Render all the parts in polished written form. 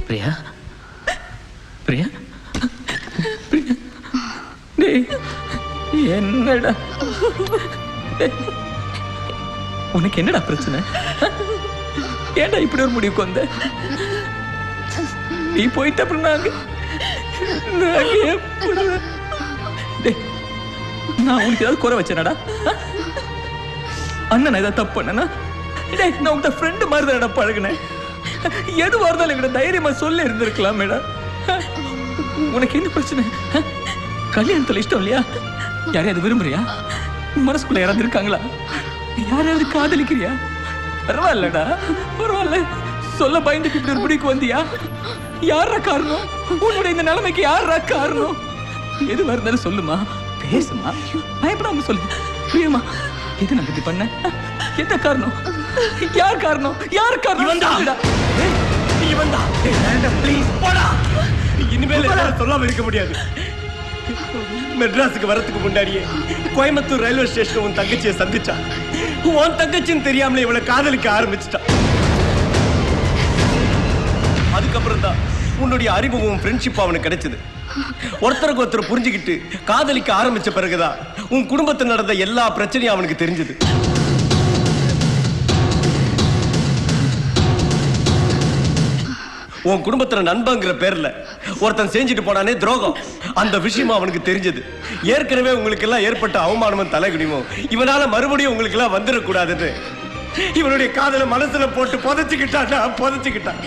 பிரியா பிரியா பிரியா டேய் என்னடா உனக்கு என்னடா பிரச்சனை? ஏன்டா இப்படி ஒரு முடிவுக்கு வந்த? நீ போயிட்ட அப்புறம் நான் உனக்கு ஏதாவது குறை வச்சேனடா? அண்ணன் ஏதாவது தப்பு பண்ணனா? நான் உங்க ஃப்ரெண்டு மாதிரி தானடா பழகினேன். எதுவா இருந்தாலும் எங்கட தைரியமா சொல்ல இருந்திருக்கலாம் மேடம். உனக்கு என்ன பிரச்சனை? கல்யாணத்துல இஷ்டம் இல்லையா? யாரையாவது விரும்புறியா? மனசுக்குள்ள யாராவது இருக்காங்களா? யாராவது காதலிக்கிறியா? பரவாயில்லடா பரவாயில்ல. சொல்ல பயந்துட்டு இப்படி ஒரு முடிவுக்கு வந்தியா? யாரா காரணம்? உன்னுடைய இந்த நிலைமைக்கு யாரா காரணம்? எதுவா இருந்தாலும் சொல்லுமா, பேசுமா, பயப்படாம சொல்லு. பிரியமா எது நான் இப்படி பண்ண? எந்த காரணம்? யார் காரணம்? யார் காரணம்? இனிமேல் சொல்லாம இருக்க முடியாது. மெட்ராஸுக்கு வரதுக்கு முன்னாடியே கோயம்புத்தூர் ரயில்வே ஸ்டேஷன் உன் தங்கச்சியை சந்திச்சா. உன் தங்கச்சின்னு தெரியாமலே இவளை காதலிக்க ஆரம்பிச்சுட்டா. அதுக்கப்புறம் தான் உன்னுடைய அறிமுகம் ஃப்ரெண்ட்ஷிப் அவனுக்கு கிடைச்சது. ஒருத்தருக்கு ஒருத்தர் புரிஞ்சுக்கிட்டு காதலிக்க ஆரம்பிச்ச பிறகுதான் உன் குடும்பத்தில் நடந்த எல்லா பிரச்சனையும் அவனுக்கு தெரிஞ்சது. உன் குடும்பத்துல நண்பங்கிற பேர்ல ஒருத்தன் செஞ்சுட்டு போனானே துரோகம், அந்த விஷயம் அவனுக்கு தெரிஞ்சது. ஏற்கனவே உங்களுக்கு எல்லாம் ஏற்பட்ட அவமானமும் தலைகுனியும் இவனால மறுபடியும் உங்களுக்கு எல்லாம் வந்துடக்கூடாதுன்னு இவனுடைய காதல மனசுல போட்டு புதைச்சுக்கிட்டான்.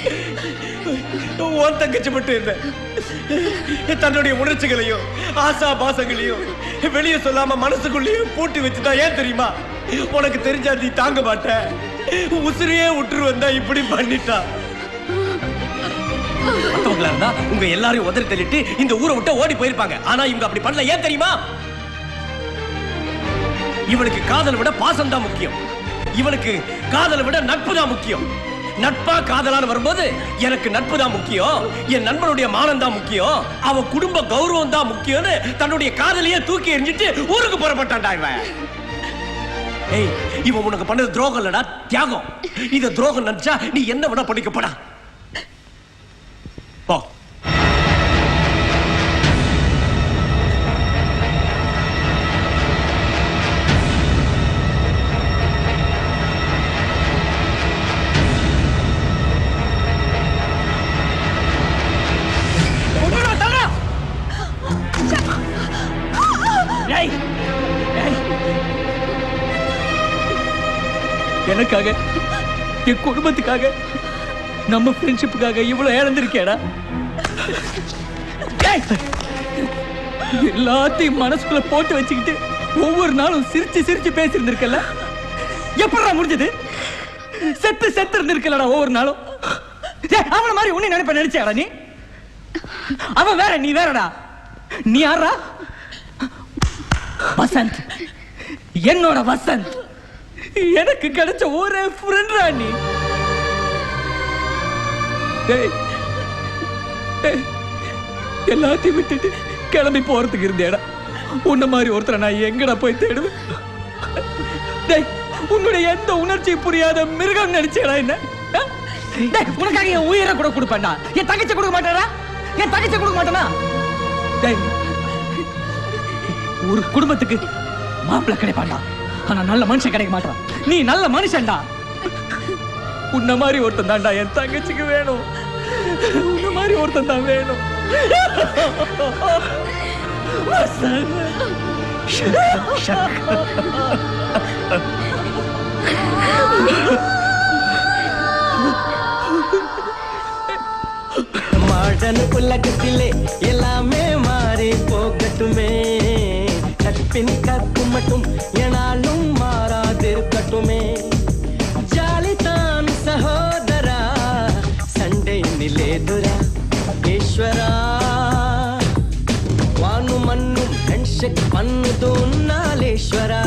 உன் தங்கச்சி மட்டும் இல்லை, தன்னுடைய உணர்ச்சிகளையும் ஆசா பாசங்களையும் வெளியே சொல்லாம மனசுக்குள்ளேயும் பூட்டி வச்சுட்டா. ஏன் தெரியுமா? உனக்கு தெரிஞ்சா நீ தாங்க மாட்ட, உசிரியே விட்டுரு வந்தா இப்படி பண்ணிட்டா. மத்தவங்களா இருந்தா உங்க எல்லாரையும் உதறி தள்ளிட்டு இந்த ஊரை விட்டு ஓடி போயிருப்பாங்க. ஆனா இவங்க அப்படி பண்ணல. ஏன் தெரியுமா? இவனுக்கு காதலை விட பாசம் தான் முக்கியம். இவனுக்கு காதலை விட நட்பு தான் முக்கியம். நட்பா காதலான வரும்போது எனக்கு நட்பு தான் முக்கியம், என் நண்பனுடைய மானம் தான் முக்கியம், அவன் குடும்ப கௌரவம் தான் முக்கியம்னு தன்னுடைய காதலையே தூக்கி எறிஞ்சிட்டு ஊருக்கு புறப்பட்டான்டா இவன். ஏய், இவன் உனக்கு பண்ணது துரோகம் இல்லடா, தியாகம். இத துரோகம் நினைச்சா நீ என்ன விட பண்ணிக்கப்படா. போ. எனக்காக, என் குடும்பத்துக்காக, நம்ம ஃப்ரெண்ட்ஷிப்புக்காக இவ்வளவு இழந்திருக்கேடா. எல்லாத்தையும் மனசுக்குள்ள போட்டு வச்சுக்கிட்டு ஒவ்வொரு நாளும் சிரிச்சு பேசியிருந்திருக்கல. எப்படா முடிஞ்சது? செத்து இருந்திருக்கலடா ஒவ்வொரு நாளும். அவன மாதிரி உன்னை நினைச்சாடா நீ? அவன் வேற, நீ வேறடா. நீ யாரா? வசந்த், என்னோட வசந்த். எனக்கு கிடைச்ச ஒரே ஃப்ரெண்ட்ரா நீ. எல்லாத்தையும் விட்டுட்டு கிளம்பி போறதுக்கு இருந்தேடா. உன்ன மாதிரி ஒருத்தரை நான் எங்கடா போய் தேடுவேன்? உன்னுடைய எந்த உணர்ச்சி புரியாத மிருகம் நினைச்சேடா என்ன? உனக்காக என் உயிரை கூட கொடுப்பேன்டா. என் தங்கச்சி கொடுக்க மாட்டேனா? என் தங்கச்சி கொடுக்க மாட்டேனா? ஒரு குடும்பத்துக்கு மாப்பிள்ளை கிடைப்பான்டா, ஆனா நல்ல மனுஷன் கிடைக்க மாட்டான். நீ நல்ல மனுஷன்டா. உன்ன மாதிரி ஒருத்தன் தான்டா என் தங்கச்சிக்கு வேணும். உன்ன மாதிரி ஒருத்தன் தான் வேணும். மாடர்ன் உலகத்திலே எல்லாமே மாறி போகட்டுமே, நட்பின் கற்பு மட்டும் எனாலும் மாறாதிருக்கட்டுமே. ஜாலிதான் சகோதரா, சண்டை நிலேதுரா ஈஸ்வரா. வானு மண்ணும் ஹேண்ட்ஷேக் பண்ணுது நாளேஸ்வரா.